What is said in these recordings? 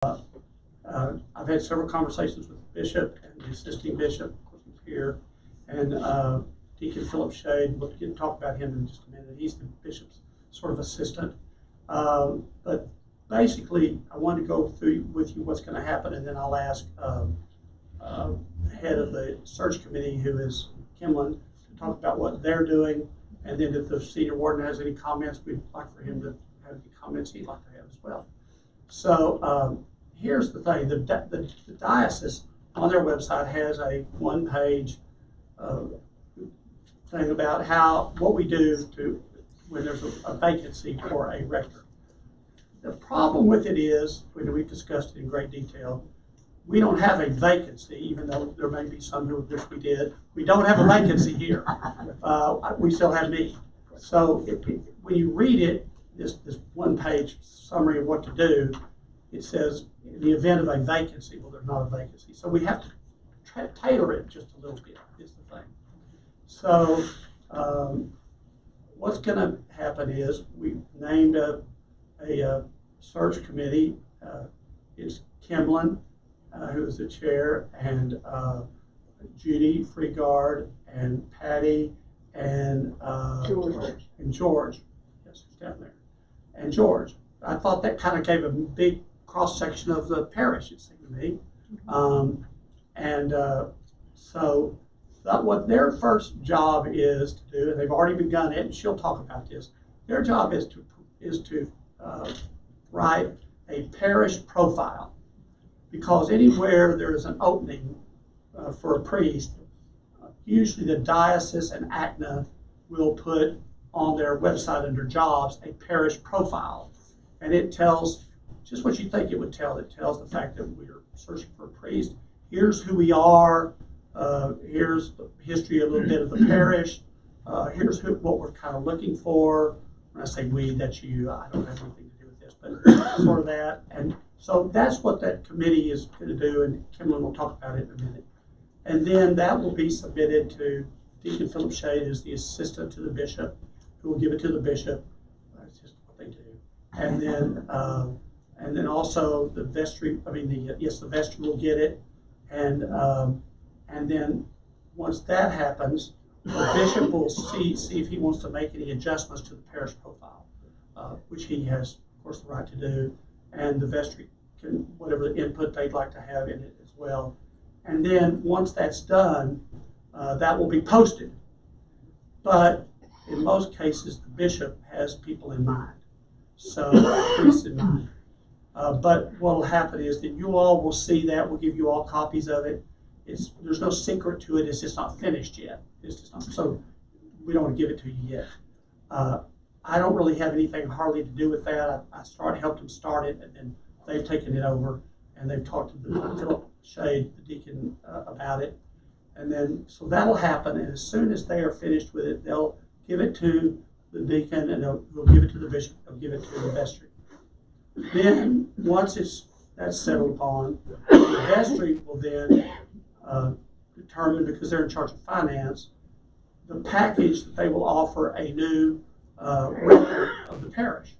I've had several conversations with the bishop and the assisting bishop, of course, he's here, and Deacon Philip Shade. We'll get to talk about him in just a minute. He's the bishop's sort of assistant. But basically, I want to go through with you what's going to happen, and then I'll ask head of the search committee, who is Kimlin, to talk about what they're doing, and then if the senior warden has any comments, we'd like for him to have any comments he'd like to have as well. So here's the thing: the diocese on their website has a one-page thing about what we do when there's a vacancy for a rector. The problem with it is, when we've discussed it in great detail, we don't have a vacancy, even though there may be some who wish we did. We don't have a vacancy here. We still have me. So when you read it, this one-page summary of what to do, it says, in the event of a vacancy, well, there's not a vacancy. So we have to tailor it just a little bit, is the thing. So what's going to happen is we've named a search committee. It's Kimlin, who is the chair, and Judy Freegard, and Patty, and George. Yes, who's down there. And George. I thought that kind of gave a big cross-section of the parish, it seemed to me. So what their first job is to do, and they've already begun it, and she'll talk about this, their job is to write a parish profile. Because anywhere there is an opening for a priest, usually the diocese and ACNA will put on their website under jobs a parish profile. And it tells just what you think it would tell. It tells the fact that we're searching for a priest. Here's who we are. Here's the history, a little bit of the parish. Here's what we're kind of looking for. When I say we, that's you. I don't have anything to do with this, but sort of that. And so that's what that committee is going to do, and Kimlin will talk about it in a minute. And then that will be submitted to Deacon Philip Shade, who's the assistant to the bishop, who will give it to the bishop. That's just what they do. And then also the vestry. The vestry will get it, and then once that happens, the bishop will see if he wants to make any adjustments to the parish profile, which he has, of course, the right to do. And the vestry can, whatever input they'd like to have in it as well. And then once that's done, that will be posted. But in most cases, the bishop has people in mind, so priests in mind. But what will happen is that you all will see that. We'll give you all copies of it. There's no secret to it. It's just not finished yet. It's just not, so we don't want to give it to you yet. I don't really have anything hardly to do with that. I helped them start it, and then they've taken it over, and they've talked to Philip Shade, the deacon, about it. And then, so that'll happen, and as soon as they are finished with it, they'll give it to the deacon, and they'll give it to the bishop, they'll give it to the vestry. Then, once that's settled upon, the vestry will then determine, because they're in charge of finance, the package that they will offer a new rector of the parish.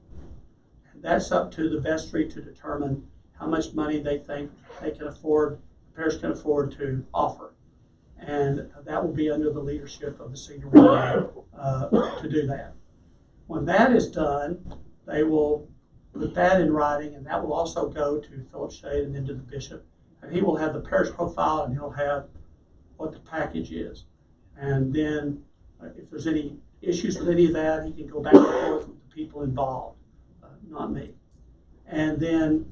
And that's up to the vestry to determine how much money they think they can afford, the parish can afford to offer. And that will be under the leadership of the senior warden to do that. When that is done, they will put that in writing, and that will also go to Philip Shade and then to the bishop. And he will have the parish profile, and he'll have what the package is. And then if there's any issues with any of that, he can go back and forth with the people involved, not me. And then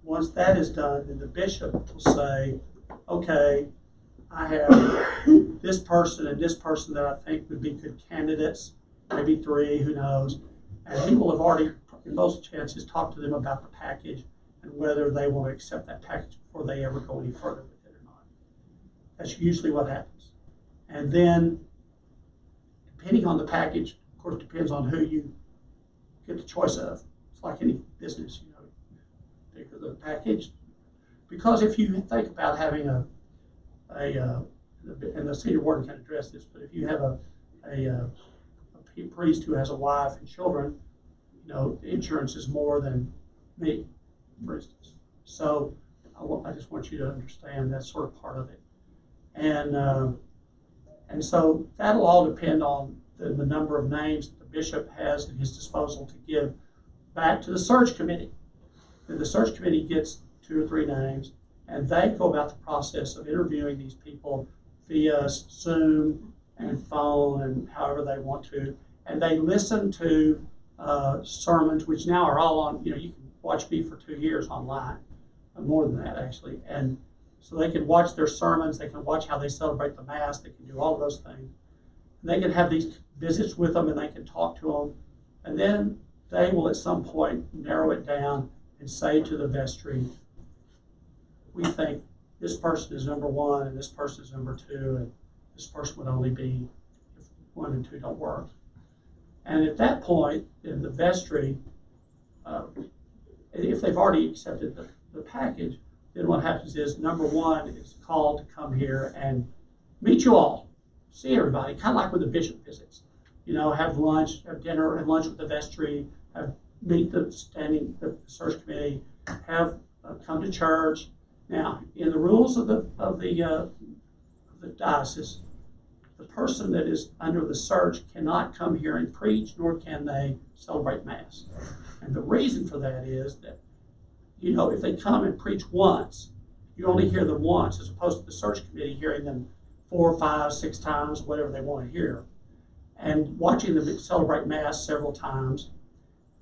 once that is done, then the bishop will say, okay, I have this person and this person that I think would be good candidates, maybe 3, who knows. And he will have already, in most chances, talked to them about the package and whether they want to accept that package before they ever go any further with it or not. That's usually what happens. And then, depending on the package, of course, depends on who you get the choice of. It's like any business, pick the package. Because if you think about having and the senior warden can address this, but if you have a priest who has a wife and children, insurance is more than me. for instance. So I just want you to understand that's sort of part of it. And so that'll all depend on the number of names the bishop has at his disposal to give back to the search committee. And the search committee gets 2 or 3 names, and they go about the process of interviewing these people via Zoom and phone and however they want to. And they listen to sermons, which now are all on, you can watch me for 2 years online, more than that actually. And so they can watch their sermons, they can watch how they celebrate the Mass, they can do all of those things. And they can have these visits with them and they can talk to them. And then they will at some point narrow it down and say to the vestry, we think this person is number 1 and this person is number 2, and this person would only be if 1 and 2 don't work. And at that point, in the vestry, if they've already accepted the package, then what happens is number 1 is called to come here and meet you all, see everybody, kind of like when the bishop visits. Have lunch, have dinner, have lunch with the vestry, meet the search committee, have come to church. Now, in the rules of the diocese, the person that is under the search cannot come here and preach, nor can they celebrate Mass. And the reason for that is that, if they come and preach once, you only hear them once, as opposed to the search committee hearing them 4, 5, 6 times, whatever they want to hear, and watching them celebrate Mass several times.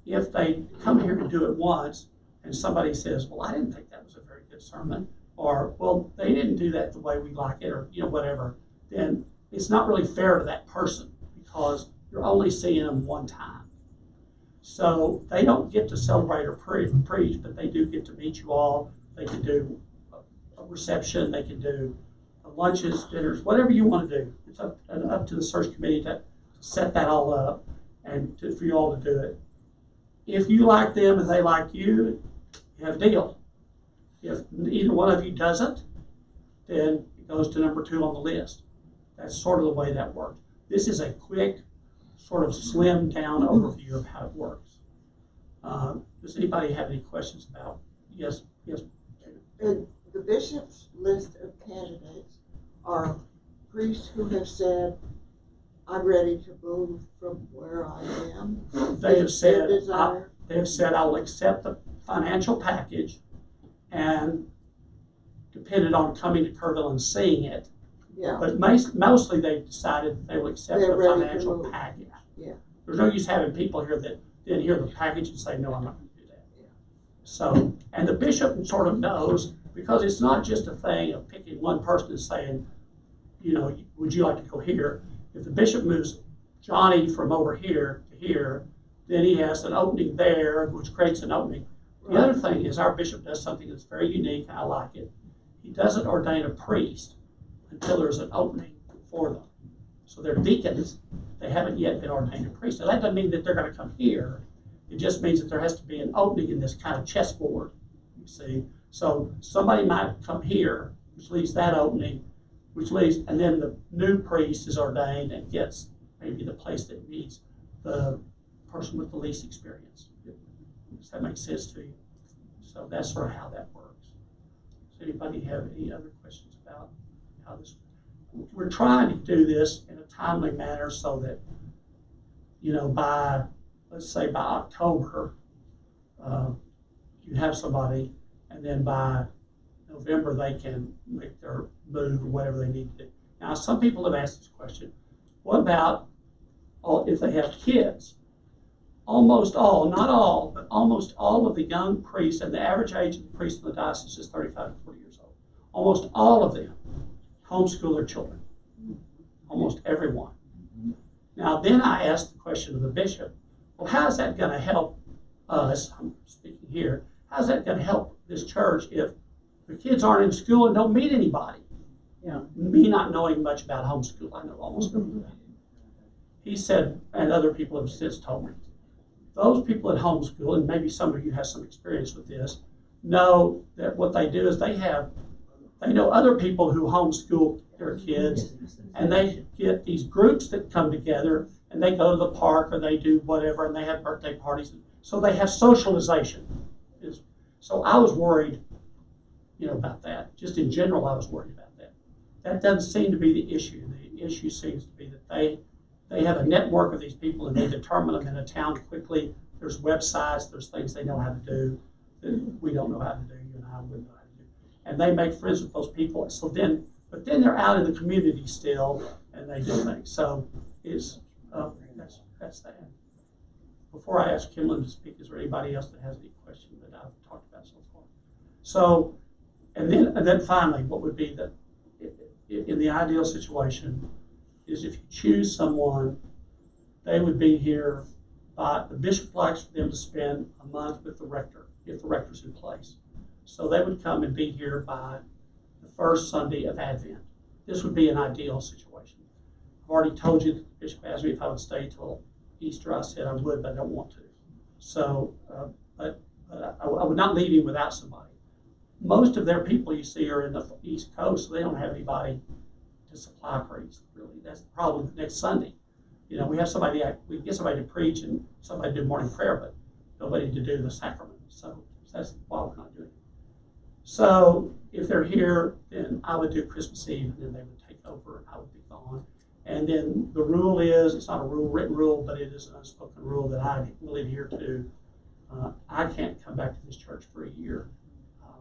If they come here to do it once, and somebody says, well, I didn't think that was a very good sermon, or, well, they didn't do that the way we like it, or, whatever, then it's not really fair to that person because you're only seeing them one time. So they don't get to celebrate or preach, but they do get to meet you all. They can do a reception, they can do lunches, dinners, whatever you want to do. It's up to the search committee to set that all up and for you all to do it. If you like them and they like you, you have a deal. If either one of you doesn't, then it goes to number 2 on the list. That's sort of the way that works. This is a quick, sort of slimmed down overview of how it works. Does anybody have any questions about? Yes. The bishop's list of candidates are priests who have said, I'm ready to move from where I am. They have said, I will accept the financial package, and depended on coming to Kerrville and seeing it. Yeah. But mostly they've decided they will accept the financial package. Yeah. There's no use having people here that didn't hear the package and say, no, I'm not going to do that. Yeah. So, and the bishop sort of knows, because it's not just a thing of picking one person and saying, would you like to go here? If the bishop moves Johnny from over here to here, then he has an opening there, which creates an opening. The other thing is our bishop does something that's very unique, and I like it. He doesn't ordain a priest until there's an opening for them. So they're deacons, they haven't yet been ordained a priest. Now that doesn't mean that they're going to come here. It just means that there has to be an opening in this kind of chessboard, you see. So somebody might come here, which leaves that opening, and then the new priest is ordained and gets maybe the place that needs the person with the least experience. Does that make sense to you? So that's sort of how that works. Does anybody have any other questions about how this? We're trying to do this in a timely manner so that, let's say by October, you have somebody, and then by November they can make their move or whatever they need to do. Now, some people have asked this question: what about if they have kids? Almost all, not all, but almost all of the young priests, and the average age of the priest in the diocese is 35 to 40 years old. Almost all of them homeschool their children. Almost everyone. Now, then I asked the question of the bishop, well, how is that going to help us? I'm speaking here. How's that going to help this church if the kids aren't in school and don't meet anybody? Me not knowing much about homeschool, I know almost nothing about it. He said, and other people have since told me, those people at homeschool, and maybe some of you have some experience with this, know that what they do is they know other people who homeschool their kids, and they get these groups that come together, and they go to the park, or they do whatever, and they have birthday parties. So they have socialization. So I was worried, about that. Just in general, I was worried about that. That doesn't seem to be the issue. The issue seems to be that they have a network of these people and they determine them in a town quickly. There's websites, there's things they know how to do that we don't know how to do, you and I wouldn't know how to do. And they make friends with those people. But then they're out in the community still and they do things. So that's that. Before I ask Kimlin to speak, is there anybody else that has any question that I've talked about so far? So, and then finally, what would be in the ideal situation is if you choose someone, they would be here the bishop likes for them to spend a month with the rector, if the rector's in place. So they would come and be here by the first Sunday of Advent. This would be an ideal situation. I've already told you that the bishop asked me if I would stay till Easter. I said I would, but I don't want to. So, but I would not leave him without somebody. Most of their people you see are in the East Coast, so they don't have anybody to supply priests, really. That's the problem next Sunday. We have we get somebody to preach and somebody to do morning prayer, but nobody to do the sacrament. So that's why we're not doing it. So if they're here, then I would do Christmas Eve, and then they would take over, and I would be gone. And then the rule is, it's not a written rule, but it is an unspoken rule that I will adhere to. I can't come back to this church for a year,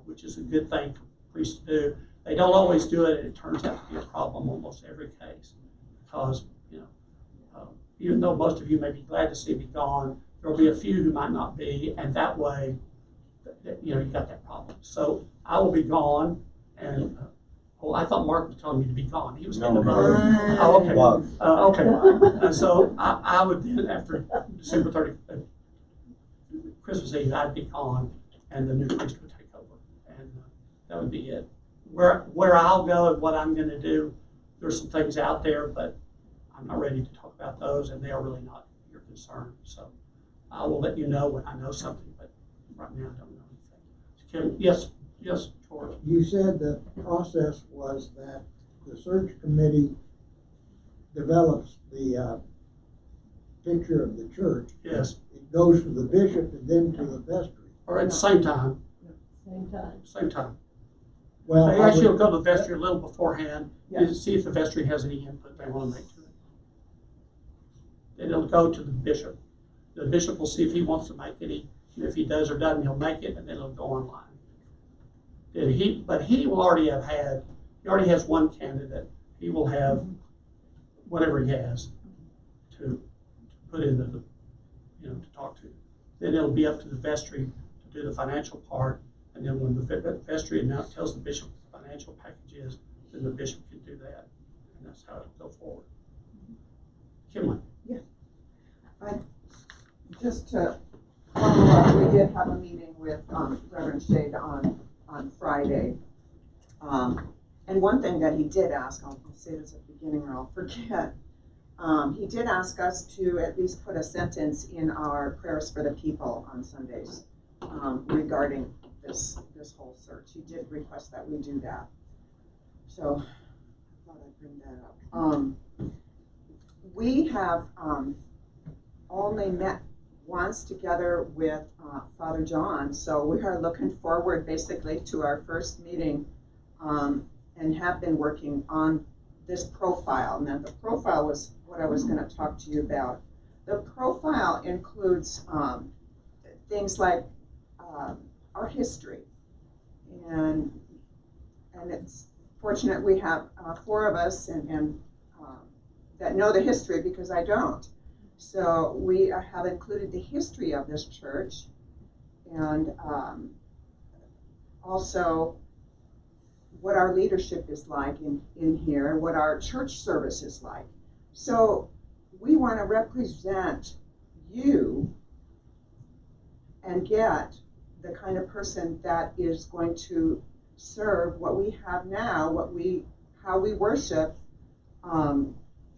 which is a good thing for priests to do. They don't always do it, and it turns out to be a problem almost every case. Because, even though most of you may be glad to see me gone, there'll be a few who might not be, and that way, you got that problem. So I will be gone, and I thought Mark was telling me to be gone. He was going to be. Oh, okay. Okay. So I would then, after December 30th, Christmas Eve, I'd be gone, and the new priest would take over, and that would be it. Where I'll go and what I'm going to do, there's some things out there, but I'm not ready to talk about those, and they are really not your concern. So I will let you know when I know something, but right now I don't know anything. Yes, George. You said the process was that the search committee develops the picture of the church. Yes. It goes to the bishop and then to the vestry. Or at the same time. Same time. Well, They actually will go to the vestry a little beforehand Yeah. to see if the vestry has any input they want to make to it. Then it'll go to the bishop. The bishop will see if he wants to make any, and if he does or doesn't, he'll make it, and then it'll go online. But he will already he already has one candidate. He will have whatever he has to put into to talk to. Then it'll be up to the vestry to do the financial part, and then when the vestry tells the bishop what the financial package is, then the bishop can do that, and that's how it'll go forward. Kimlin. Yeah. Just to follow up, we did have a meeting with Reverend Shade on Friday. And one thing that he did ask, I'll say this at the beginning or I'll forget, he did ask us to at least put a sentence in our prayers for the people on Sundays regarding this whole search. He did request that we do that. So I thought I'd bring that up. We have only met once together with Father John, so we are looking forward basically to our first meeting and have been working on this profile. Now the profile was what I was going to talk to you about. The profile includes things like our history, and it's fortunate we have 4 of us and that know the history, because I don't. So we have included the history of this church, and also what our leadership is like in here, what our church service is like. So we want to represent you and get the kind of person that is going to serve what we have now, how we worship.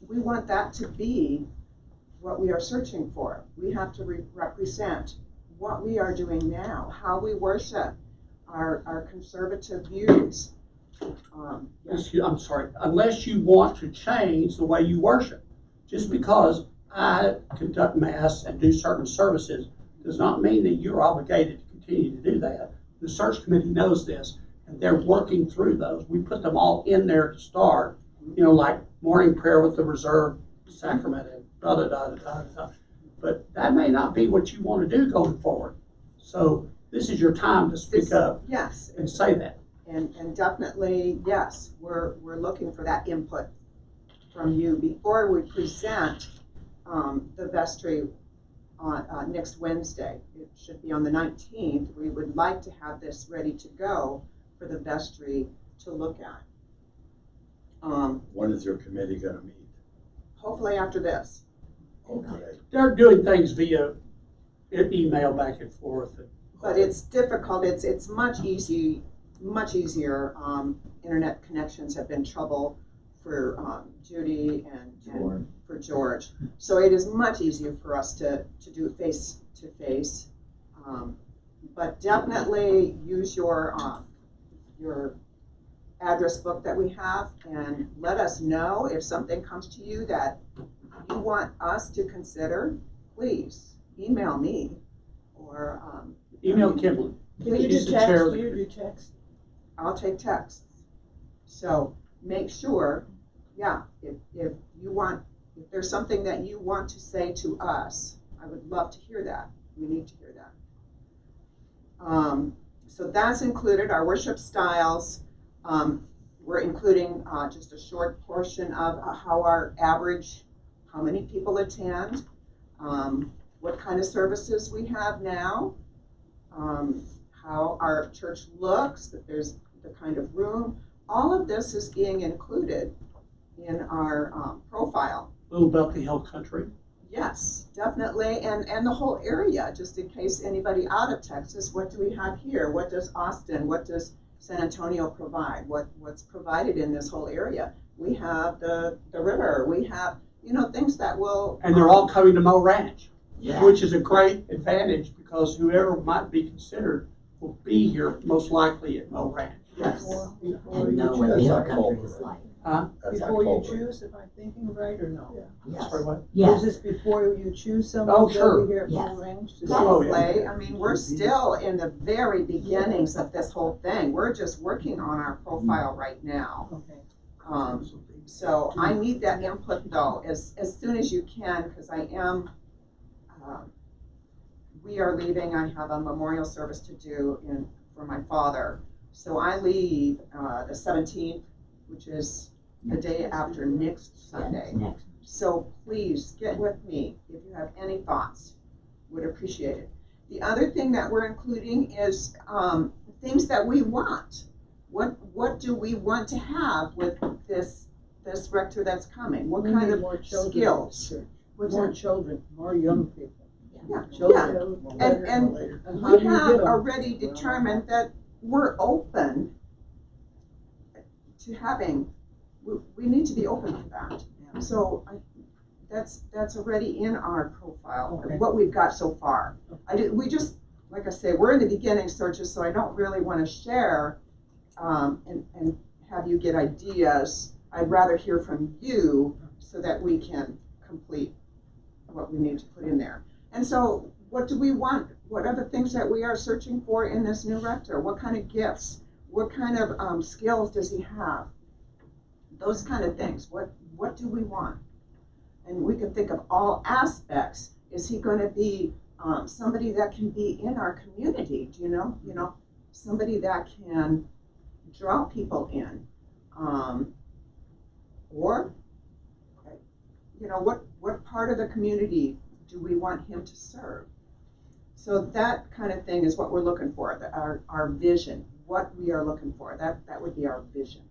We want that to be what we are searching for. We have to represent what we are doing now, how we worship, our conservative views. I'm sorry, unless you want to change the way you worship. Just because I conduct Mass and do certain services does not mean that you're obligated to continue to do that. The search committee knows this, and they're working through those. We put them all in there to start, like morning prayer with the reserved sacrament and da-da-da-da-da-da. But that may not be what you want to do going forward. So this is your time to speak up. Yes. And say that. And definitely, yes, we're looking for that input from you before we present the vestry on next Wednesday. It should be on the 19th. We would like to have this ready to go for the vestry to look at. When is your committee gonna meet? Hopefully after this. Okay. They're doing things via email back and forth. But it's difficult. It's much easier. Internet connections have been trouble for Judy and for George. So it is much easier for us to do face to face. But definitely use your address book that we have and let us know if something comes to you that you want us to consider. Please email me or Email Kimberly. Can you She's do the chair text? of Do the you committee. do text? I'll take texts. So make sure, if there's something that you want to say to us, I would love to hear that. We need to hear that. So that's included, our worship styles. We're including just a short portion of how many people attend, what kind of services we have now, how our church looks, that there's the kind of room. All of this is being included in our profile. Little Belty Hill Country. Yes, definitely, and the whole area, just in case anybody out of Texas, what do we have here? What does Austin, what does San Antonio provide? What's provided in this whole area? We have the river, we have, things that will. And they're all coming to Mo Ranch, Yeah. which is a great advantage because whoever might be considered will be here most likely at Mo Ranch. Yes. Before And you know what the choose, hill That's country October. is like. That's before you October. choose, am I thinking right or no? Yes. Sorry, what? Is Yes. this before you choose Oh, someone to sure. be here at Yes. Full Range? Oh, yeah. Probably. I mean, we're still in the very beginnings of this whole thing. We're just working on our profile right now. Okay. So I need that input though, as soon as you can, because we are leaving. I have a memorial service to do for my father. So I leave the 17th, which is the day after next Sunday. Next. So please get with me if you have any thoughts. Would appreciate it. The other thing that we're including is things that we want. What do we want to have with this rector that's coming? What We kind need of more children in this skills? church. What's More that? children, more young people. Yeah, Children. And how we do you have get 'em? already determined that we're open to having. We need to be open to that. Yeah. So that's already in our profile, Okay. what we've got so far. We just, like I say, we're in the beginning searches, so I don't really want to share and have you get ideas. I'd rather hear from you so that we can complete what we need to put in there. And so what do we want? What are the things that we are searching for in this new rector? What kind of gifts? What kind of skills does he have? Those kind of things. What do we want? And we can think of all aspects. Is he going to be somebody that can be in our community? Do you know, somebody that can draw people in, or what part of the community do we want him to serve? So that kind of thing is what we're looking for. Our vision, what we are looking for. That would be our vision.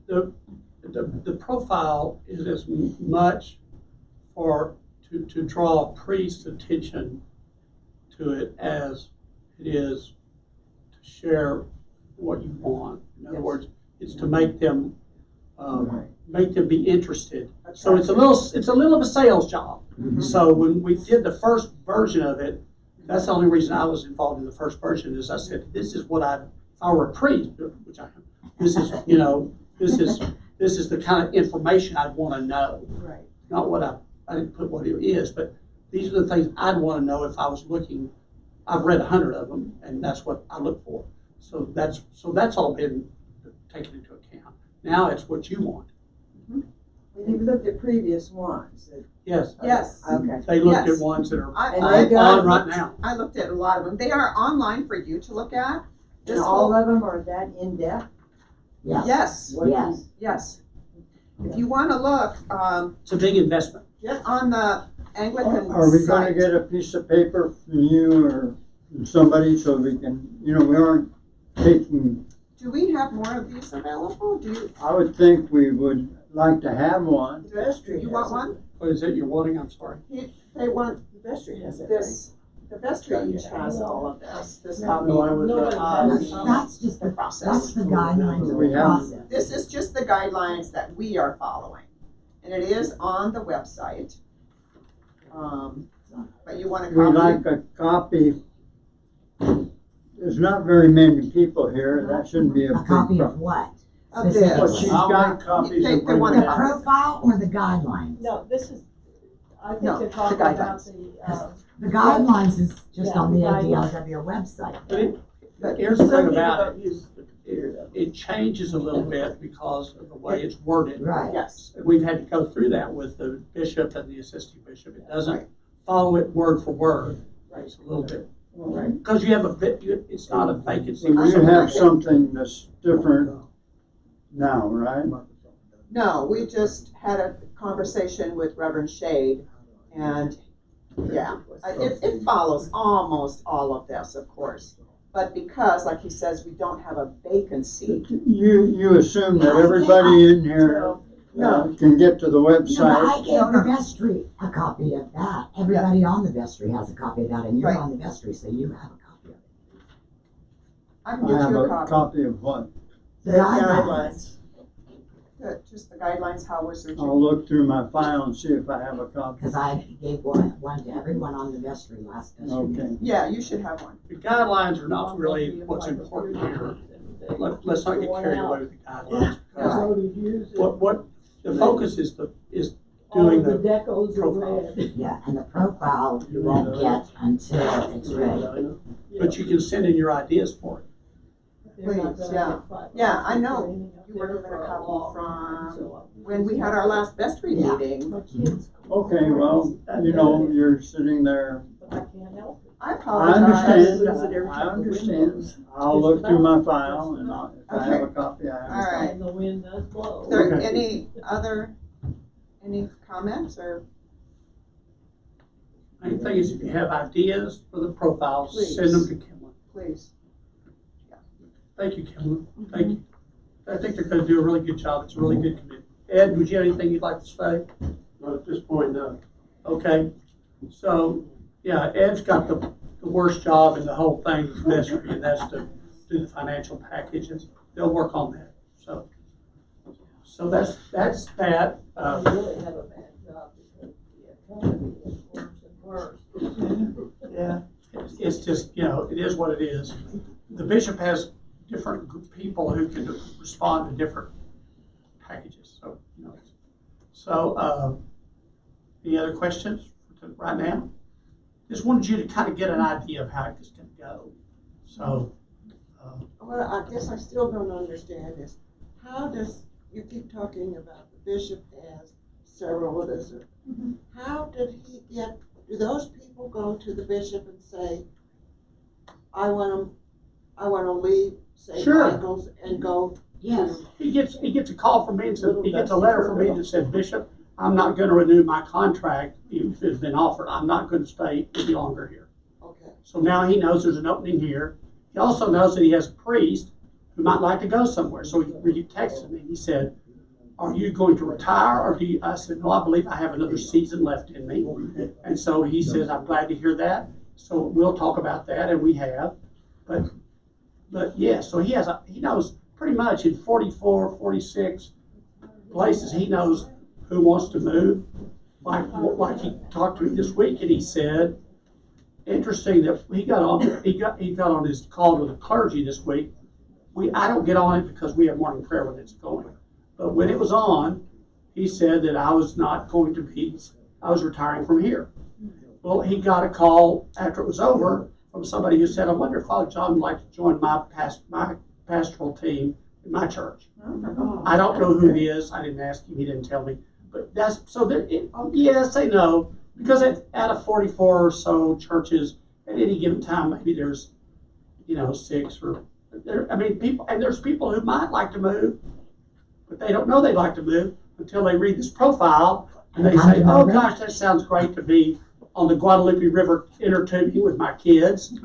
The profile is as much to draw a priest's attention to it as it is to share what you want. In other Yes. words, it's to make them be interested. So it's a little of a sales job. Mhm. So when we did the first version of it, that's the only reason I was involved in the first version is I said, this is what if I were a priest, which I am, this is the kind of information I'd want to know. Right. Not what I didn't put what it is, but these are the things I'd want to know if I was looking. I've read 100 of them, and that's what I look for. So that's all been taken into account. Now it's what you want. You've looked at previous ones. Yes. Yes. Okay. They looked Yes. at ones that are I- And I- they on got- right now. I looked at a lot of them. They are online for you to look at. This And all whole, of them are that in-depth? yes, What Yes. yes. If you wanna look, It's a big investment. get on the Anglican Are we gonna site. get a piece of paper from you or from somebody so we can, we aren't taking, Do we have more of these available? I would think we would like to have one. The vestry You has want it. one? What is it you're wanting? I'm sorry. They want The vestry has it. this, the vestry each has all of this Yeah. copy No, I was, That's just the the, process. that's the guidelines of We the have- process. This is just the guidelines that we are following, and it is on the website. But you want a We copy? like a copy. There's not very many people here, that shouldn't be a A big copy of problem. what? Of this. Well, Specifically? she's got copies They- of they bring want The a back. profile or the guidelines? No, this is, I No, think they're the talking about guidelines. the, The guidelines is just Yeah, on the the ADLW website. But here's the thing about it. It changes a little bit because of the way it's worded. Right. Yes, We've had to go through that with the bishop and the assistant bishop. It doesn't Right. follow it word for word. Right. It's a little bit, right. because you have a bit, it's not a vacancy. So you have something that's different now, right? No, we just had a conversation with Reverend Shade, and yeah, it follows almost all of this, of course. But because, like he says, we don't have a vacancy, You assume that everybody in here can get to the No, but I website. gave the vestry a copy of that. Everybody on the vestry has a copy of that, and you're Right. on the vestry, so you have a copy of it. I can I get have you a a copy. copy of what? The The guidelines. guidelines. Good, just the guidelines, how we're searching. I'll look through my file and see if I have a copy. Because I gave one to everyone on the vestry last vestry. Okay. Yeah, you should have one. The guidelines are not really what's important here. Let's not get carried away with the guidelines. because so did you. What, the focus is All doing of the the decos are profile. red. Yeah, and the profile you won't get until it's ready. But you can send in your ideas for it. They're not Please, gonna yeah. get five Yeah, I know. training up You were there given a for copy long from time, so When we had our last vestry Yeah. meeting, my kids, Okay, well, you're sitting there. but I can't help it. I I apologize. understand. I'll look through my file and if I have a copy, I have a All copy. right. And the wind does blow. Is there Okay. any comments or? Main thing is if you have ideas for the profiles, send them to Kimberly. Please. Thank you, Kimberly. Thank you. I think they're gonna do a really good job. It's a really good committee. Ed, would you have anything you'd like to say? Not at this point, no. Okay, so, yeah, Ed's got the worst job in the whole thing, with vestry, and that's to do the financial packages. They'll work on that, so. So that's that. I really have a bad job because the economy is worse and worse. Yeah. It's just, it is what it is. The bishop has different people who can respond to different packages, so, So, any other questions right now? Just wanted you to kind of get an idea of how it's gonna go, so. Well, I guess I still don't understand is, you keep talking about the bishop has several of this. How did he do those people go to the bishop and say, I wanna leave St. Sure. Michael's and go Yes, He gets a call from me and says, he gets a letter from me that says, Bishop, I'm not gonna renew my contract if it's been offered. I'm not gonna stay any longer here. Okay. So now he knows there's an opening here. He also knows that he has a priest who might like to go somewhere. So he texted me, he said, are you going to retire or I said, no, I believe I have another season left in me. And so he says, I'm glad to hear that. So we'll talk about that, and we have. But yeah, so he knows pretty much in 44, 46 places, he knows who wants to move. Like he talked to me this week, and he said, interesting that he got on his call to the clergy this week. I don't get on it because we have morning prayer when it's going. But when it was on, he said that I was retiring from here. Well, he got a call after it was over from somebody who said, I wonder if Father John would like to join my pastoral team in my church. I don't know who it is. I didn't ask him. He didn't tell me. But that's, so there, yes, they know, because out of 44 or so churches at any given time, maybe there's, 6 or, people, and there's people who might like to move, but they don't know they'd like to move until they read this profile and they say, oh gosh, that sounds great to be on the Guadalupe River inner tubing with my kids,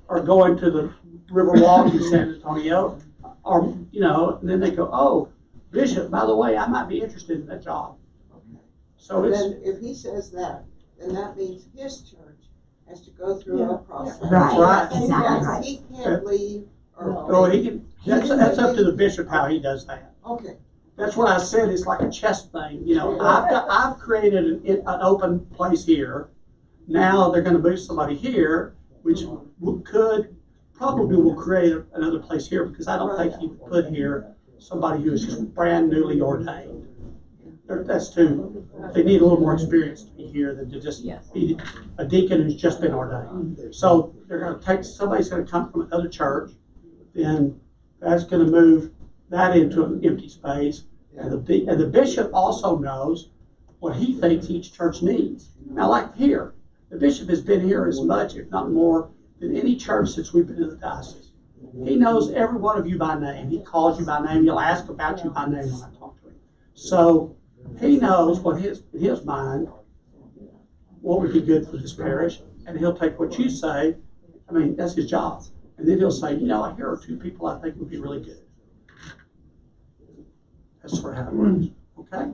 or going to the river walk in San Antonio, or, and then they go, oh, Bishop, by the way, I might be interested in that job. So it's, Then if he says that, then that means his church has to go through a process. Right, And exactly right. he can't leave or. oh, he can, that's up to the bishop how he does that. Okay, That's what I said, it's like a chess thing, I've created an open place here. Now they're gonna move somebody here, which probably will create another place here, because I don't think he would put here somebody who is just brand newly ordained. That's too, they need a little more experience to be here than to just be a deacon who's just been ordained. So they're gonna somebody's gonna come from another church, then that's gonna move that into an empty space. And the bishop also knows what he thinks each church needs. Now, like here, the bishop has been here as much, if not more, than any church since we've been in the diocese. He knows every one of you by name. He calls you by name. He'll ask about you by name when I talk to him. So he knows what in his mind, what would be good for this parish, and he'll take what you say. That's his job. And then he'll say, here are 2 people I think would be really good. That's sort of how it works. Okay?